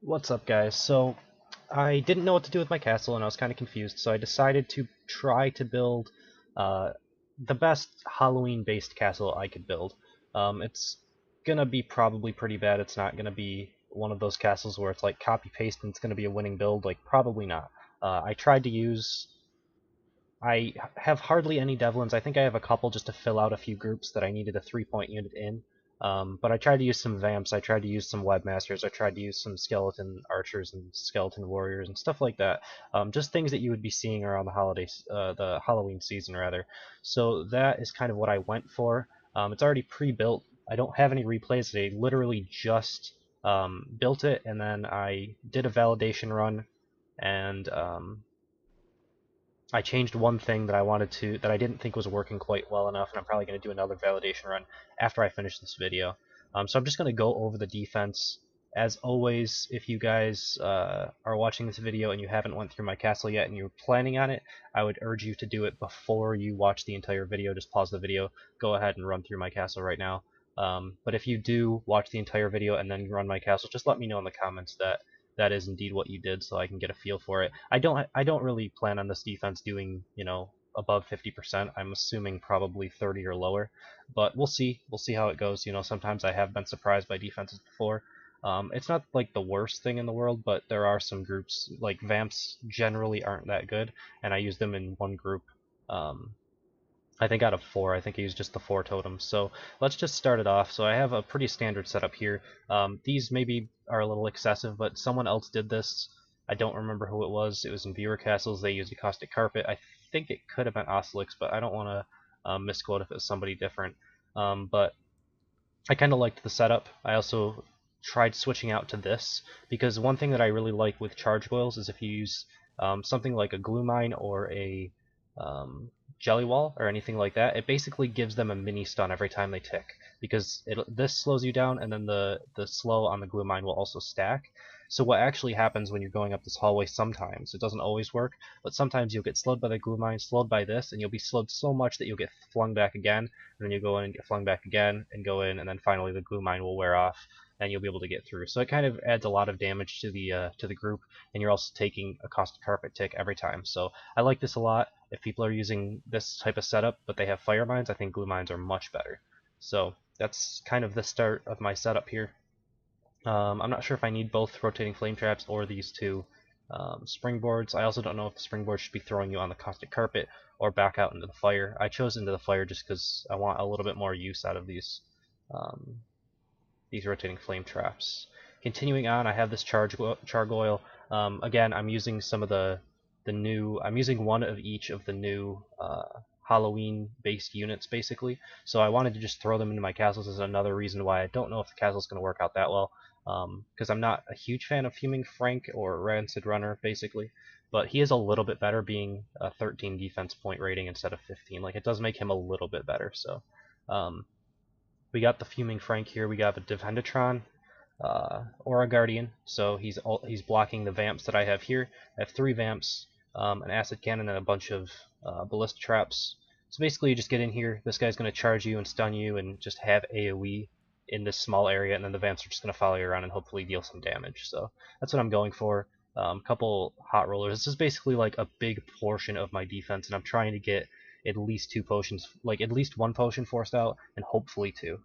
What's up, guys? So, I didn't know what to do with my castle and I was kind of confused, so I decided to try to build uh, the best Halloween-based castle I could build. It's gonna be probably pretty bad. It's not gonna be one of those castles where it's like copy-paste and it's gonna be a winning build. Like, probably not. I tried to use. I have hardly any Devlins. I think I have a couple just to fill out a few groups that I needed a 3-point unit in. But I tried to use some Vamps, I tried to use some Webmasters, I tried to use some Skeleton Archers and Skeleton Warriors and stuff like that. Just things that you would be seeing around the Halloween season rather. So that is kind of what I went for. It's already pre-built. I don't have any replays. I literally just built it, and then I did a validation run, and I changed one thing that I didn't think was working quite well enough, and I'm probably going to do another validation run after I finish this video. So I'm just going to go over the defense. As always, if you guys are watching this video and you haven't went through my castle yet and you're planning on it, I would urge you to do it before you watch the entire video. Just pause the video, go ahead and run through my castle right now. But if you do watch the entire video and then run my castle, just let me know in the comments that that is indeed what you did, so I can get a feel for it. I don't really plan on this defense doing, above 50%. I'm assuming probably 30 or lower, but we'll see. We'll see how it goes. Sometimes I have been surprised by defenses before. It's not like the worst thing in the world, but there are some groups, like Vamps generally aren't that good, and I use them in one group. I think out of 4, I think I used just the 4 totems. So let's just start it off. So I have a pretty standard setup here. These maybe are a little excessive, but someone else did this. I don't remember who it was. It was in Viewer Castles. They used a caustic carpet. I think it could have been Ocelix, but I don't want to misquote if it was somebody different. But I kind of liked the setup. I also tried switching out to this, because one thing that I really like with charge coils is if you use something like a glue mine or a jelly wall or anything like that, it basically gives them a mini stun every time they tick, because this slows you down, and then the slow on the glue mine will also stack. So what actually happens when you're going up this hallway, sometimes it doesn't always work, but sometimes you'll get slowed by the glue mine, slowed by this, and you'll be slowed so much that you'll get flung back again, and then you go in and get flung back again and go in, and then finally the glue mine will wear off and you'll be able to get through. So it kind of adds a lot of damage to the group, and you're also taking a caustic carpet tick every time. So I like this a lot. If people are using this type of setup but they have fire mines, I think glue mines are much better. So that's kind of the start of my setup here. I'm not sure if I need both rotating flame traps or these two springboards. I also don't know if the springboard should be throwing you on the caustic carpet or back out into the fire. I chose into the fire just because I want a little bit more use out of these rotating flame traps. Continuing on, I have this chargoyle. Again, I'm using some of the new. I'm using one of each of the new Halloween-based units, basically. So I wanted to just throw them into my castles as another reason why I don't know if the castle's going to work out that well, because I'm not a huge fan of Fuming Frank or Rancid Runner, basically. But he is a little bit better, being a 13 defense point rating instead of 15. Like, it does make him a little bit better. So we got the Fuming Frank here. We got a Defendatron or a Guardian. So he's blocking the Vamps that I have here. I have 3 Vamps, an Acid Cannon, and a bunch of Ballista Traps. So basically you just get in here, this guy's going to charge you and stun you and just have AoE in this small area, and then the Vamps are just going to follow you around and hopefully deal some damage. So that's what I'm going for. Couple Hot Rollers. This is basically like a big portion of my defense, and I'm trying to get at least 2 potions, like at least 1 potion forced out, and hopefully 2.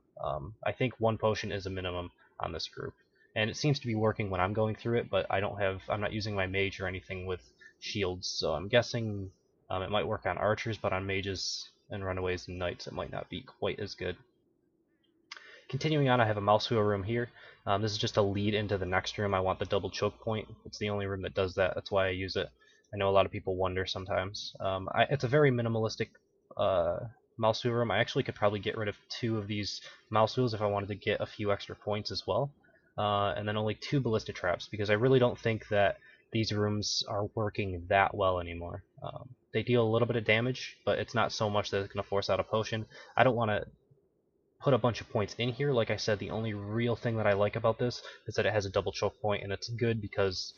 I think 1 potion is a minimum on this group, and it seems to be working when I'm going through it, but I'm not using my mage or anything with shields, so I'm guessing it might work on archers, but on mages and runaways and knights it might not be quite as good. Continuing on, I have a mouse wheel room here. This is just a lead into the next room. I want the double choke point. It's the only room that does that. That's why I use it. I know a lot of people wonder sometimes. It's a very minimalistic mouse wheel room. I actually could probably get rid of 2 of these mouse wheels if I wanted to get a few extra points as well. And then only 2 ballista traps, because I really don't think that these rooms are working that well anymore. They deal a little bit of damage, but it's not so much that it's going to force out a potion. I don't want to put a bunch of points in here. Like I said, the only real thing that I like about this is that it has a double choke point, and it's good because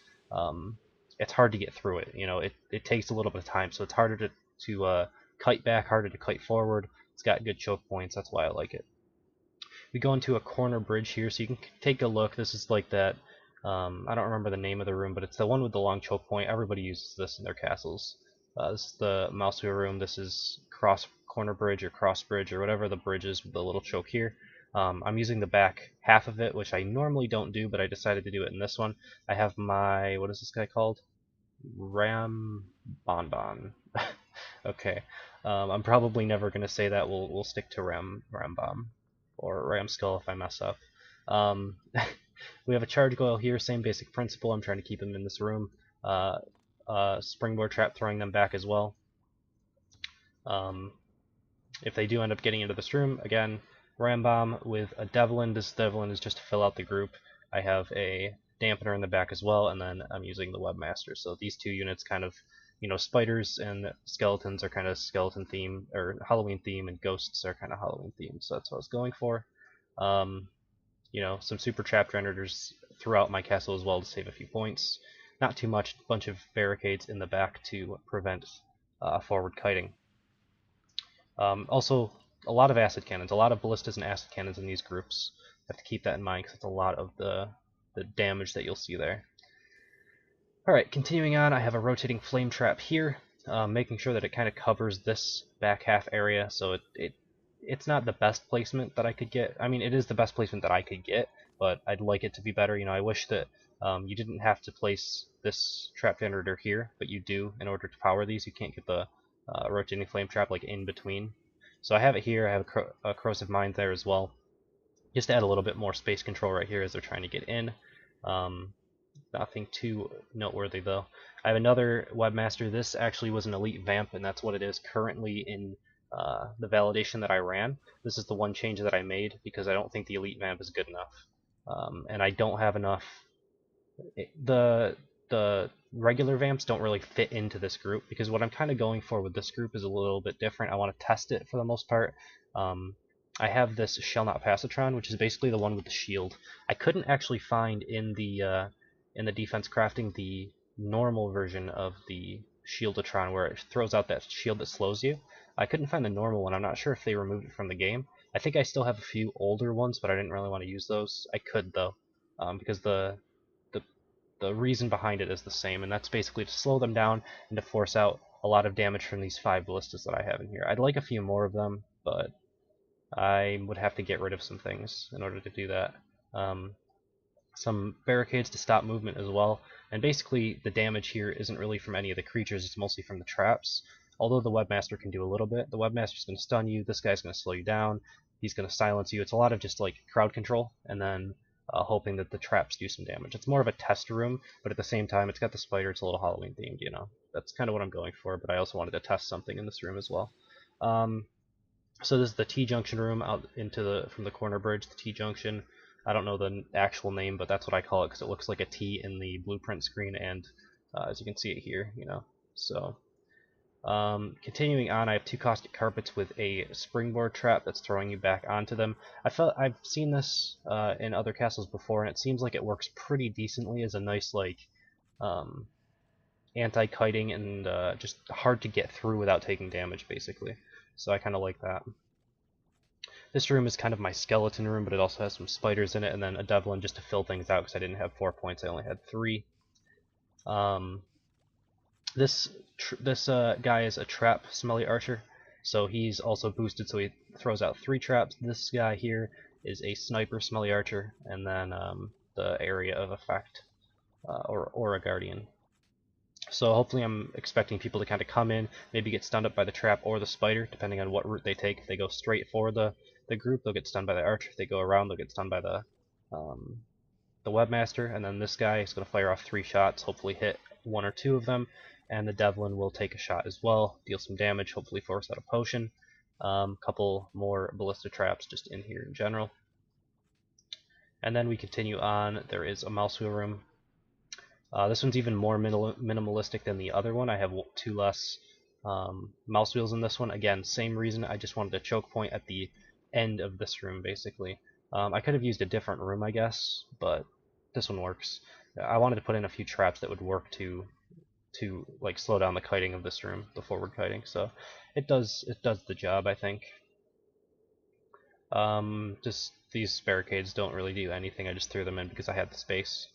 it's hard to get through it. It takes a little bit of time, so it's harder to kite back, harder to kite forward. It's got good choke points, that's why I like it. We go into a corner bridge here, so you can take a look. This is like that I don't remember the name of the room, but it's the one with the long choke point. Everybody uses this in their castles. This is the mouse wheel room. This is corner bridge or cross bridge or whatever the bridge is with the little choke here. I'm using the back half of it, which I normally don't do, but I decided to do it in this one. I have my, what is this guy called? Ram Bonbon. Okay. I'm probably never going to say that. We'll stick to Rambomb or Ramskull if I mess up. We have a charge coil here, same basic principle. I'm trying to keep them in this room. Springboard trap, throwing them back as well. If they do end up getting into this room, again, Ram Bomb with a Devlin. This Devlin is just to fill out the group. I have a dampener in the back as well, and then I'm using the Webmaster. So these two units kind of, spiders and skeletons are kind of skeleton theme, or Halloween theme, and ghosts are kind of Halloween theme. So that's what I was going for. Some super trap generators throughout my castle as well to save a few points. Not too much, bunch of barricades in the back to prevent forward kiting. Also, a lot of acid cannons, a lot of ballistas and acid cannons in these groups. Have to keep that in mind because it's a lot of the damage that you'll see there. Alright, continuing on, I have a rotating flame trap here, making sure that it kind of covers this back half area, so it's not the best placement that I could get. I mean, it is the best placement that I could get, but I'd like it to be better. I wish that you didn't have to place this trap generator here, but you do in order to power these. You can't get the rotating flame trap like in between. So I have it here. I have a corrosive mine there as well, just to add a little bit more space control right here as they're trying to get in. Nothing too noteworthy though. I have another Webmaster. This actually was an elite vamp, and that's what it is currently in the validation that I ran. This is the one change that I made because I don't think the elite vamp is good enough, and I don't have enough. The regular vamps don't really fit into this group because what I'm kind of going for with this group is a little bit different. I want to test it for the most part. I have this Shall Not Passatron, which is basically the one with the shield. I couldn't actually find in the defense crafting the normal version of the Shieldatron where it throws out that shield that slows you. I couldn't find the normal one. I'm not sure if they removed it from the game. I think I still have a few older ones, but I didn't really want to use those. I could though, because the reason behind it is the same, and that's basically to slow them down and to force out a lot of damage from these 5 ballistas that I have in here. I'd like a few more of them, but I would have to get rid of some things in order to do that. Some barricades to stop movement as well, and basically the damage here isn't really from any of the creatures, it's mostly from the traps. Although the Webmaster can do a little bit, the Webmaster's going to stun you, this guy's going to slow you down, he's going to silence you. It's a lot of just like crowd control, and then hoping that the traps do some damage. It's more of a test room, but at the same time, it's got the spider, it's a little Halloween themed, That's kind of what I'm going for, but I also wanted to test something in this room as well. So this is the T-junction room out from the corner bridge, the T-junction. I don't know the actual name, but that's what I call it because it looks like a T in the blueprint screen, and as you can see it here, So, continuing on, I have 2 caustic carpets with a springboard trap that's throwing you back onto them. I've seen this in other castles before, and it seems like it works pretty decently as a nice anti-kiting and just hard to get through without taking damage, basically. So I kind of like that. This room is kind of my skeleton room, but it also has some spiders in it, and then a Devlin just to fill things out because I didn't have 4 points, I only had 3. This guy is a trap smelly archer, so he's also boosted, so he throws out 3 traps. This guy here is a sniper smelly archer, and then the area of effect, or a guardian. So hopefully I'm expecting people to kind of come in, maybe get stunned up by the trap or the spider, depending on what route they take. If they go straight for the group, they'll get stunned by the archer. If they go around, they'll get stunned by the Webmaster. And then this guy is going to fire off 3 shots, hopefully hit 1 or 2 of them. And the Devlin will take a shot as well, deal some damage, hopefully force out a potion. Couple more ballista traps just in here in general. And then we continue on. There is a mouse wheel room. This one's even more minimalistic than the other one. I have 2 less mouse wheels in this one. Again, same reason. I just wanted a choke point at the end of this room, basically. I could have used a different room, I guess, but this one works. I wanted to put in a few traps that would work to like slow down the kiting of this room, the forward kiting. So it does the job, I think. Just these barricades don't really do anything. I just threw them in because I had the space.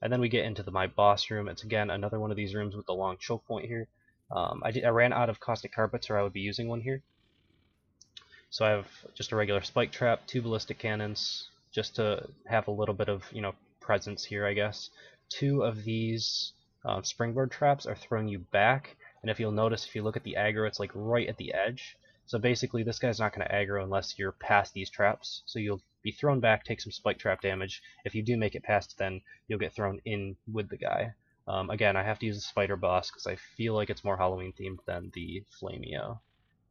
And then we get into my boss room. It's again another one of these rooms with the long choke point here. I ran out of caustic carpets, or I would be using one here. So I have just a regular spike trap, 2 ballistic cannons, just to have a little bit of, presence here, I guess. 2 of these springboard traps are throwing you back, and if you'll notice, if you look at the aggro, it's like right at the edge. So basically, this guy's not going to aggro unless you're past these traps. So you'll be thrown back, take some spike trap damage. If you do make it past, then you'll get thrown in with the guy. Again, I have to use the spider boss because I feel like it's more Halloween themed than the Flameo.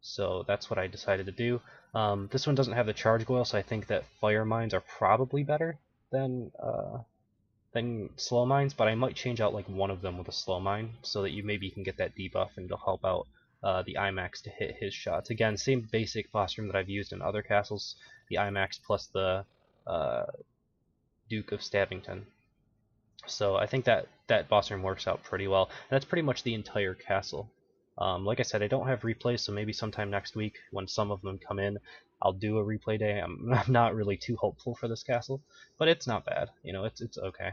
So that's what I decided to do. This one doesn't have the charge goyle, so I think that fire mines are probably better than slow mines, but I might change out like one of them with a slow mine so that you maybe can get that debuff and it'll help out the IMAX to hit his shots. Again, same basic boss room that I've used in other castles, the IMAX plus the Duke of Stabbington. So I think that boss room works out pretty well. And that's pretty much the entire castle. Like I said, I don't have replays, so maybe sometime next week when some of them come in, I'll do a replay day. I'm not really too hopeful for this castle, but it's not bad. It's okay.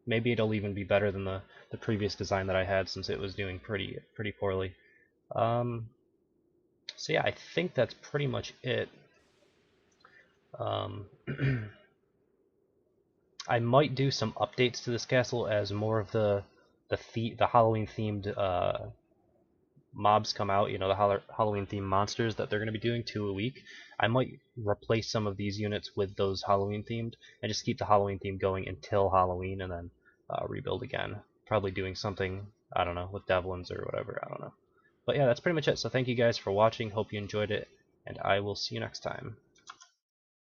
Maybe it'll even be better than the previous design that I had, since it was doing pretty poorly. So yeah, I think that's pretty much it. I might do some updates to this castle as more of the Halloween themed mobs come out, the Halloween themed monsters that they're going to be doing 2 a week. I might replace some of these units with those Halloween themed and just keep the Halloween theme going until Halloween, and then rebuild again. Probably doing something, I don't know, with Devlins or whatever, I don't know. But yeah, that's pretty much it. So thank you guys for watching. Hope you enjoyed it, and I will see you next time.